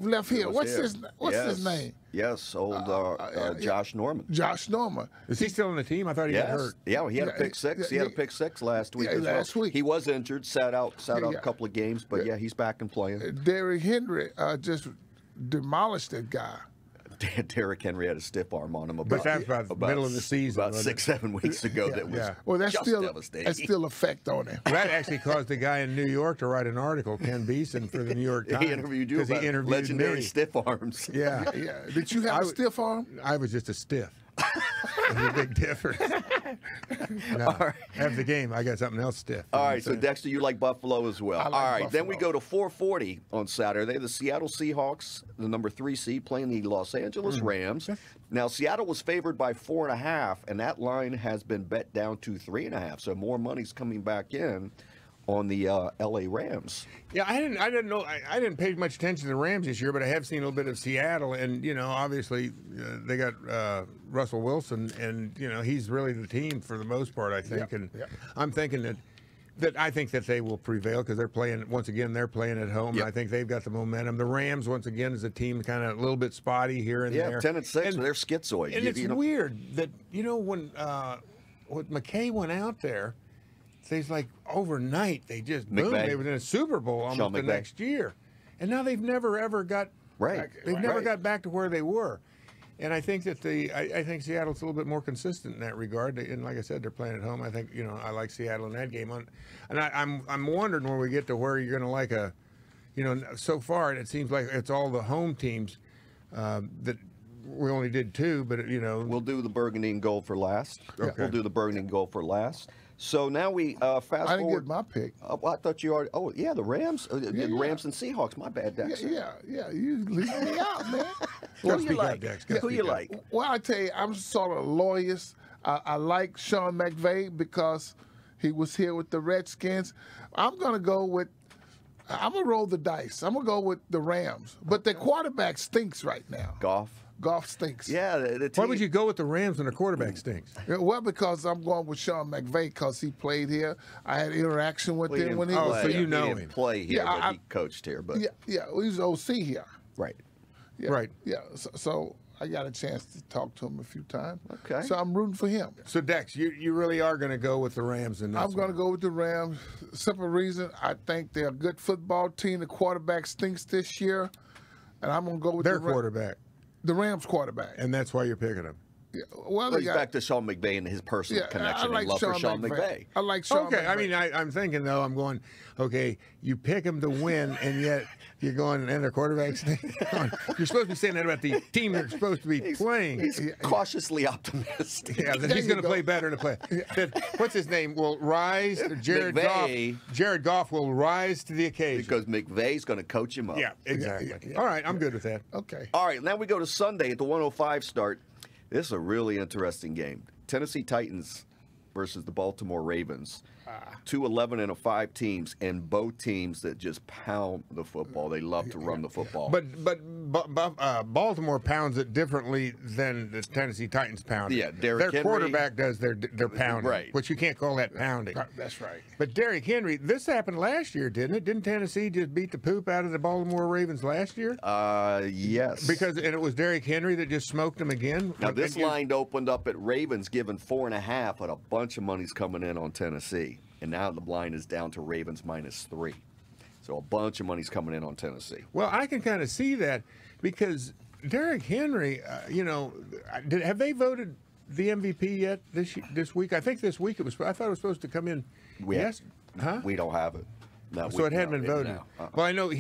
left here. What's his name? Yes, old Josh Norman. Josh Norman. Is he still on the team? I thought he got hurt. Yeah, he had a pick six. He had a pick six last week. Last week. He was injured, sat out a couple of games, but yeah, he's back and playing. Derrick Henry just demolished that guy. Derrick Henry had a stiff arm on him but that's about the middle of the season. About 6-7 weeks ago. That was that's just devastating. That's still effect on him. That actually caused the guy in New York to write an article, Ken Beeson, for the New York Times. He interviewed you about legendary stiff arms. Yeah. Did you have a stiff arm? I was just a stiff. There's a big difference. No, right. After the game, I got something else stiff. All right, so Dexter, you like Buffalo as well. I like All right, Buffalo. then we go to 4:40 on Saturday. The Seattle Seahawks, the number 3 seed, playing the Los Angeles Rams. Now, Seattle was favored by 4.5, and that line has been bet down to 3.5. So more money's coming back in on the L.A. Rams. Yeah, I didn't know. I didn't pay much attention to the Rams this year, but I have seen a little bit of Seattle, and obviously they got Russell Wilson, and he's really the team for the most part, I think. I'm thinking that I think that they will prevail because they're playing They're playing at home. And I think they've got the momentum. The Rams, once again, is a team kind of a little bit spotty here and there. 10-6, and they're schizoid. And it's weird that when McKay went out there. It's like overnight they just boom. They were in a Super Bowl almost the next year, and now they've never ever got got back to where they were. And I think that I think Seattle's a little bit more consistent in that regard. And like I said, they're playing at home. I think I like Seattle in that game. And I'm wondering when we get to where you're going to like so far it seems like it's all the home teams that. We only did 2, but we'll do the burgundy and gold for last. Okay. We'll do the burgundy and gold for last. So now we fast forward. I didn't get my pick. I thought you already. Oh yeah, the Rams, the Rams and Seahawks. My bad, Dexter. Yeah. You leave me out, man. Who you like? Who you like? Well, I tell you, I'm sort of loyalist. I like Sean McVay because he was here with the Redskins. I'm gonna roll the dice. I'm gonna go with the Rams, but the quarterback stinks right now. Goff stinks. Yeah. Why would you go with the Rams when their quarterback stinks? Well, because I'm going with Sean McVay because he played here. I had interaction with him when he was so here. you know he didn't play here, but he coached here. But he was OC here. Right. Yeah, right. Yeah. So I got a chance to talk to him a few times. Okay. So I'm rooting for him. So Dex, you really are going to go with the Rams in this I'm going to go with the Rams. Simple reason, I think they're a good football team. The quarterback stinks this year, and I'm going to go with their quarterback. The Rams quarterback. And that's why you're picking him. Yeah. Well, he's back to Sean McVay and his personal connection and love for Sean McVay. I like Sean McVay. Okay, I mean, I'm thinking, though, I'm going, okay, you pick him to win, and yet you're going, and their quarterback's you're supposed to be saying that about the team they're supposed to be playing. He's cautiously optimistic. Yeah, that he's going to play better in the play. What's his name? Will rise, Jared Goff. Jared Goff will rise to the occasion. Because McVay's going to coach him up. Yeah, exactly. All right, I'm good with that. Okay. All right, now we go to Sunday at the 105 start. This is a really interesting game. Tennessee Titans versus the Baltimore Ravens. 2 11-5 teams, and both teams that just pound the football. They love to run the football. But Baltimore pounds it differently than the Tennessee Titans pound it. Yeah, their quarterback does their pounding, right? Which you can't call that pounding. That's right. But Derrick Henry, this happened last year, didn't it? Didn't Tennessee just beat the poop out of the Baltimore Ravens last year? Yes. And it was Derrick Henry that just smoked them again. Now this line opened up at Ravens giving 4.5, but a bunch of money's coming in on Tennessee. And now the line is down to Ravens -3. So a bunch of money's coming in on Tennessee. Well, I can kind of see that because Derrick Henry, have they voted the MVP yet this week? I think this week I thought it was supposed to come in. Yes. Huh? We don't have it. No, so it hadn't been voted. Well, I know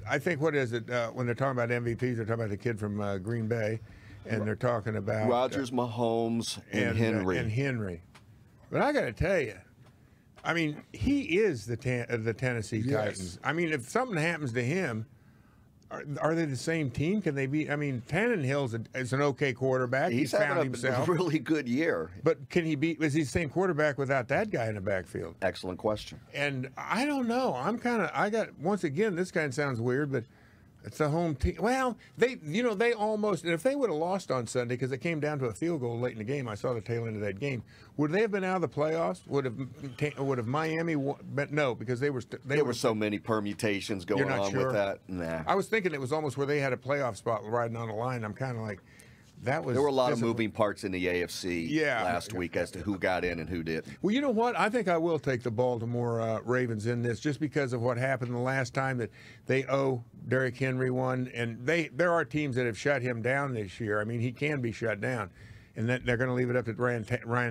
I think, what is it, when they're talking about MVPs, they're talking about the kid from Green Bay, and they're talking about Rodgers, Mahomes, and Henry. But I got to tell you, I mean, he is the Tennessee Titans. I mean, if something happens to him, Are they the same team? Can they be? I mean, Tannenhill's is an okay quarterback. He's found having himself. a really good year. But can he be? Is he the same quarterback without that guy in the backfield? Excellent question. And I don't know. I got once again. This kind of sounds weird, but it's a home team. Well, they almost. And if they would have lost on Sunday because it came down to a field goal late in the game, I saw the tail end of that game. Would they have been out of the playoffs? Would have Miami? But no, because there were so many permutations going on with that. Nah. I was thinking it was almost where they had a playoff spot riding on the line. I'm kind of like, that was. There were a lot of moving parts in the AFC Yeah. last week as to who got in and who didn't. Well, you know what? I think I will take the Baltimore Ravens in this just because of what happened the last time that they owe Derrick Henry one. And there are teams that have shut him down this year. I mean, he can be shut down. And that they're going to leave it up to Ryan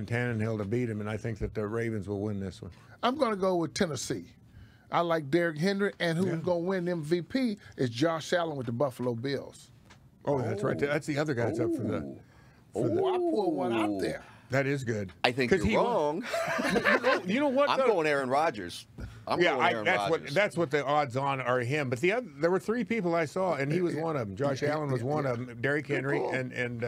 Tannehill to beat him. And I think that the Ravens will win this one. I'm going to go with Tennessee. I like Derrick Henry, and who's going to win MVP is Josh Allen with the Buffalo Bills. Oh, that's right. That's the other guy that's up for the. I pulled one out there. That is good. I think you're wrong. You know what? I'm going Aaron Rodgers. That's what the odds on are him. But there were three people I saw, and he was one of them. Josh Allen was one of them. Derrick Henry and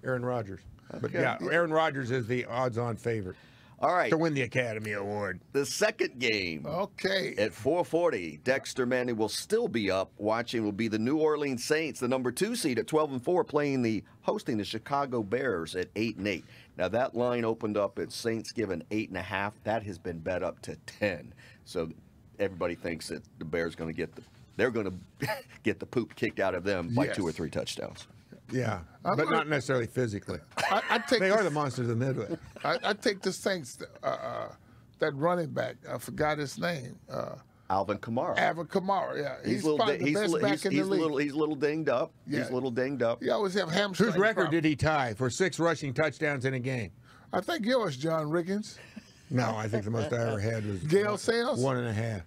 Aaron Rodgers. But Aaron Rodgers is the odds-on favorite. All right. To win the Academy Award. The second game. Okay. At 4:40, Dexter Manley will still be up. Watching will be the New Orleans Saints, the number 2 seed at 12-4, hosting the Chicago Bears at 8-8. Now that line opened up at Saints given 8.5. That has been bet up to 10. So everybody thinks that the Bears going to they're going to get the poop kicked out of them by 2 or 3 touchdowns. Yeah, but not necessarily physically. They are the monsters of the Midwest. I take the Saints, that running back. I forgot his name. Alvin Kamara. Alvin Kamara, yeah. He's probably the best back in the league. He's a little dinged up. Yeah. He's a little dinged up. He always have hamstring Whose record problems. did he tie for 6 rushing touchdowns in a game? I think yours, John Riggins. No, I think the most I ever had was Gale Sales? 1.5.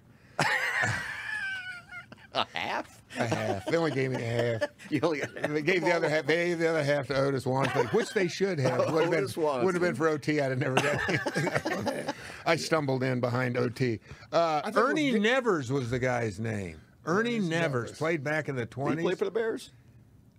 A half? A half. They only gave me a half. They gave the other half. They gave the other half to Otis Wansley, which they should have. Wouldn't have been for OT. I'd have never done it. I stumbled in behind OT. Ernie Nevers was the guy's name. Ernie Nevers played back in the 20s. Did he play for the Bears?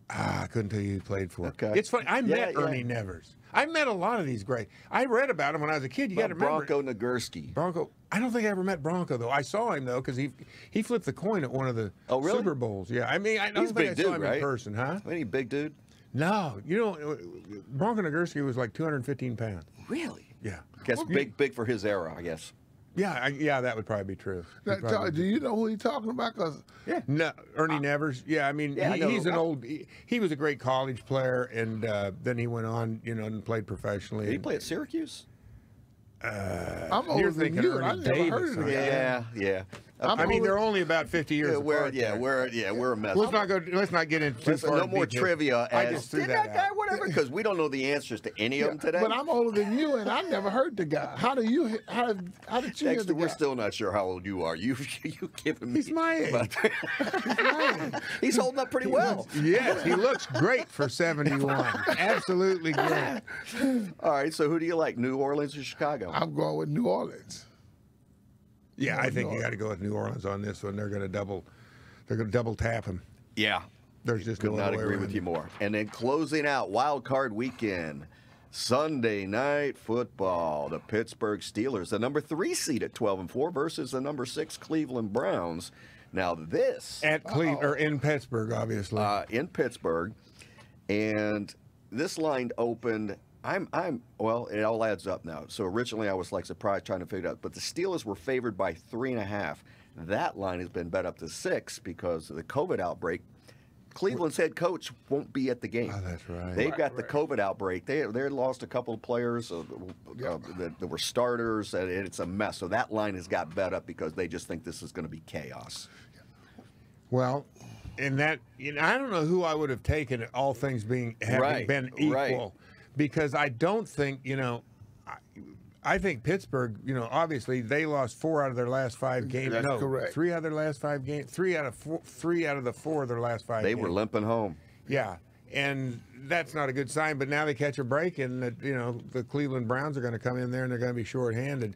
I couldn't tell you who he played for. Okay. It's funny. I met Ernie Nevers. I met a lot of these great. I read about him when I was a kid. You got to remember. Bronco Nagurski. Bronco. I don't think I ever met Bronco though. I saw him though because he flipped the coin at one of the Super Bowls. Yeah, I mean I don't think I saw him in person, huh? Any big dude? No, Bronco Nagurski was like 215 pounds. Really? Yeah. Guess big for his era, I guess. Yeah, that would probably be true. Do you know who he's talking about? No, Ernie Nevers. Yeah, I mean, he's an old. He was a great college player, and then he went on, and played professionally. Did he play at Syracuse? I'm older than you. I never heard of it. Yeah. I mean, they're only about 50 years apart. We're a mess. Let's not get into too far. No more trivia. Did that guy, whatever, because we don't know the answers to any of them today. But I'm older than you, and I never heard the guy. How did you hear Dexter, the guy? we're still not sure how old you are. You giving me? He's my age. He's holding up pretty well. Yes, he looks great for 71. Absolutely great. All right, so who do you like, New Orleans or Chicago? I'm going with New Orleans. Yeah, I think you got to go with New Orleans on this one. They're going to double tap him. Yeah. There's just could not agree with you more. And then closing out Wild Card Weekend, Sunday Night Football, the Pittsburgh Steelers, the number 3 seed at 12-4 versus the number 6 Cleveland Browns. Now this at Cleveland or in Pittsburgh, obviously. In Pittsburgh, and this line opened. Well, it all adds up now. So originally I was like surprised trying to figure it out, but the Steelers were favored by 3.5. That line has been bet up to 6 because of the COVID outbreak. Cleveland's head coach won't be at the game. Oh, that's right. They've got the COVID outbreak. They lost a couple of players that were starters, and it's a mess. So that line has got bet up because they just think this is going to be chaos. Well, in that, I don't know who I would have taken, all things having been equal. Right. Because I don't think, I think Pittsburgh, obviously they lost 4 out of their last 5 games. That's correct. 3 out of their last 5 games. 3 out of the 4 of their last 5 games. They were limping home. Yeah, and that's not a good sign. But now they catch a break, and the Cleveland Browns are going to come in there and they're going to be shorthanded.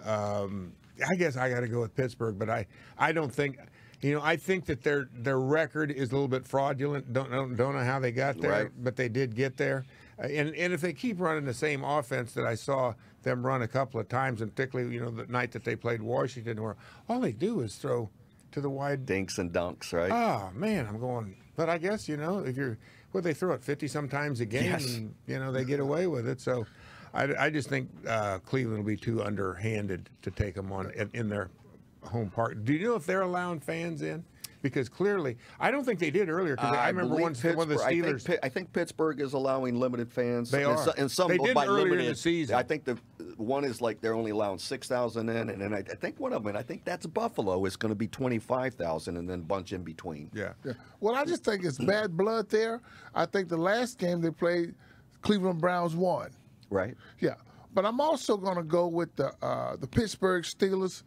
I guess I got to go with Pittsburgh, but I don't think. I think that their record is a little bit fraudulent. Don't know how they got there, Right. but they did get there. And if they keep running the same offense that I saw them run a couple of times, and particularly the night that they played Washington, where all they do is throw to the wide Dinks and dunks, right? Oh man, I'm going. But I guess if you're they throw it 50 sometimes a game, Yes. and they get away with it. So I just think Cleveland will be too underhanded to take them on in their home park. Do you know if they're allowing fans in? Because clearly, I don't think they did earlier. Because I remember one of the Steelers. I think Pittsburgh is allowing limited fans. They are. And some They did by earlier in limited, the season. I think the one is like they're only allowing 6,000 in, and then I think one of them, I think that's Buffalo, is going to be 25,000, and then bunch in between. Yeah. Yeah. Well, I just think it's bad blood there. I think the last game they played, Cleveland Browns won. Right. Yeah, but I'm also going to go with the Pittsburgh Steelers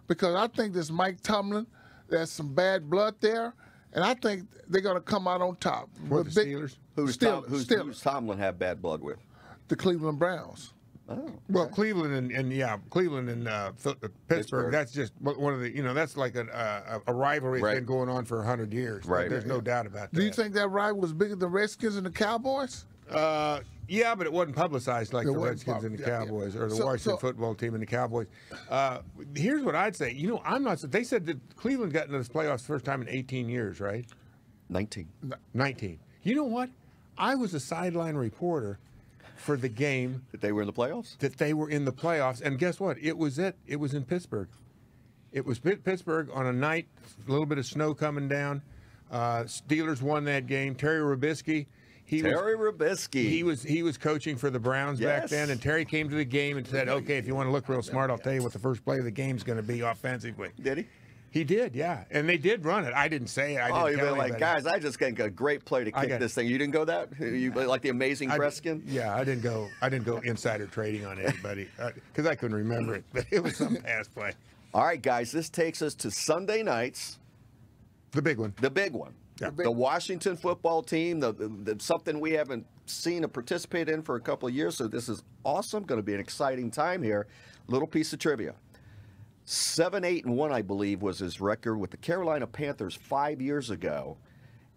because I think this Mike Tomlin, there's some bad blood there, and I think they're going to come out on top. What, the Steelers? Who's Steelers. Tomlin have bad blood with? The Cleveland Browns. Oh. Well, Cleveland and Pittsburgh. That's just one of the. That's like a rivalry that's Right. been going on for 100 years. Right. There's no doubt about that. Do you think that rival was bigger than the Redskins and the Cowboys? Yeah, but it wasn't publicized like It the wasn't Redskins and the yeah. Cowboys or the So- Washington so- football team and the Cowboys. Here's what I'd say. I'm not. They said that Cleveland got into the playoffs the first time in 18 years, right? 19. 19. You know what? I was a sideline reporter for the game That they were in the playoffs? that they were in the playoffs, and guess what? It was in Pittsburgh. It was Pittsburgh on a night, a little bit of snow coming down. Steelers won that game. Terry Robisky. Terry Robisky. He was coaching for the Browns back Yes. then, and Terry came to the game and said, "Okay, if you want to look real smart, I'll tell you what the first play of the game is going to be offensively." Did he? He did, yeah, and they did run it. I didn't say it. I didn't You've tell been like, anybody. guys, I just got a great play to kick this thing. You didn't go that? You like the amazing Breskin? Yeah, I didn't go insider trading on anybody because I couldn't remember it, but it was some pass play. All right, guys, this takes us to Sunday nights. The big one. The big one. Yeah. The Washington football team, the something we haven't seen or participate in for a couple of years, so this is awesome. Going to be an exciting time here. Little piece of trivia. 7-8-1, I believe, was his record with the Carolina Panthers 5 years ago,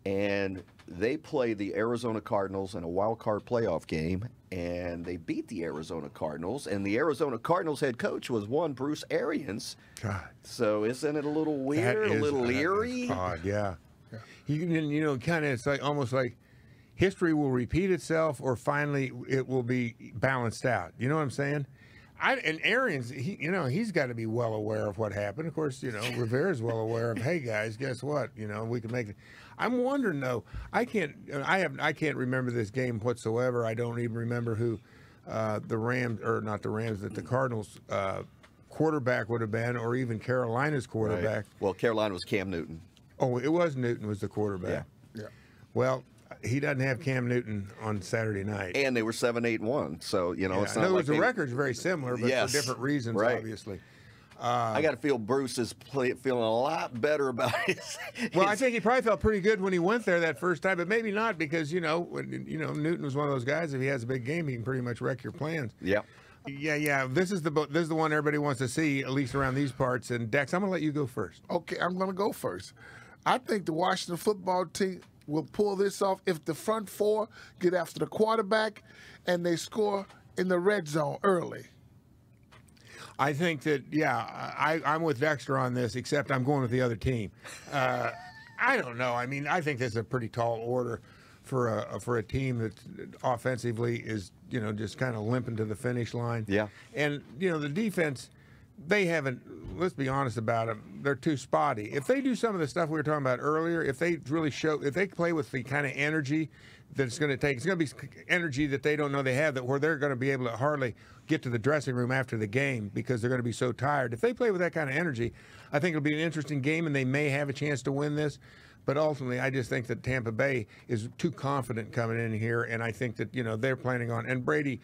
and they played the Arizona Cardinals in a wild card playoff game, and they beat the Arizona Cardinals, and the Arizona Cardinals head coach was one Bruce Arians. God. So isn't it a little weird, a little eerie? Odd, yeah. Kind of, it's like almost like history will repeat itself, or finally it will be balanced out. You know what I'm saying? And Arians, he's got to be well aware of what happened. Of course, Rivera's well aware of. Hey guys, guess what? We can make it. I'm wondering though. I can't remember this game whatsoever. I don't even remember who the Rams, or not the Rams, that the Cardinals quarterback would have been, or even Carolina's quarterback. Right. Well, Carolina was Cam Newton. Oh, it was Newton was the quarterback. Yeah. Well, he doesn't have Cam Newton on Saturday night. And they were 7-8-1. So, it's in not other like words, the record's very similar, but Yes. for different reasons, Right. obviously. I got to feel Bruce is feeling a lot better about his. Well, I think he probably felt pretty good when he went there that first time, but maybe not because, Newton was one of those guys, if he has a big game, he can pretty much wreck your plans. Yeah. Yeah. This is the one everybody wants to see, at least around these parts. And Dex, I'm going to let you go first. Okay, I'm going to go first. I think the Washington football team will pull this off if the front four get after the quarterback and they score in the red zone early. I think that, I'm with Dexter on this, except I'm going with the other team. I don't know. I mean, I think that's a pretty tall order for a team that offensively is, just kind of limping to the finish line. Yeah. And, the defense, they haven't, let's be honest about it, they're too spotty. If they do some of the stuff we were talking about earlier, if they play with the kind of energy that it's going to take, it's going to be energy that they don't know they have, where they're going to be able to hardly get to the dressing room after the game because they're going to be so tired. If they play with that kind of energy, I think it'll be an interesting game and they may have a chance to win this. But ultimately, I just think that Tampa Bay is too confident coming in here, and I think that, they're planning on, and Brady,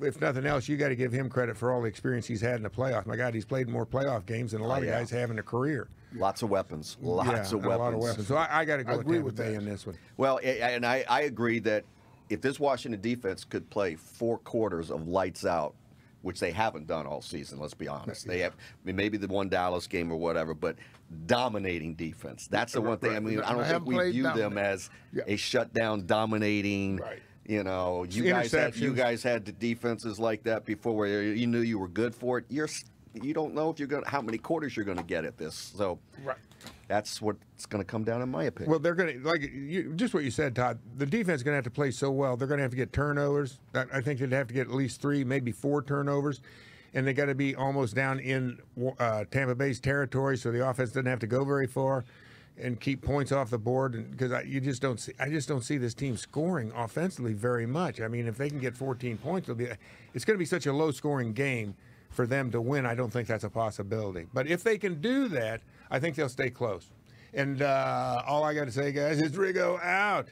if nothing else, you got to give him credit for all the experience he's had in the playoffs. My God, he's played more playoff games than a lot of guys have in a career. Lots of weapons. A lot of weapons. So I got to go with Tampa Bay in this one. Well, and I agree that if this Washington defense could play 4 quarters of lights out, which they haven't done all season. Let's be honest. They have, I mean, maybe the one Dallas game or whatever, but dominating defense. That's the one thing. I mean, I don't think we view them as a shutdown dominating. Right. You know, you guys had the defenses like that before, where you knew you were good for it. You don't know if how many quarters you're gonna get at this. So that's what's gonna come down, in my opinion. Well, they're gonna just what you said, Todd. The defense is gonna have to play so well. They're gonna have to get turnovers. I think they'd have to get at least 3, maybe 4 turnovers, and they got to be almost down in Tampa Bay's territory, so the offense doesn't have to go very far and keep points off the board. Because I just don't see this team scoring offensively very much. I mean, if they can get 14 points, it's going to be such a low-scoring game for them to win. I don't think that's a possibility. But if they can do that, I think they'll stay close. And all I got to say, guys, is Riggo out.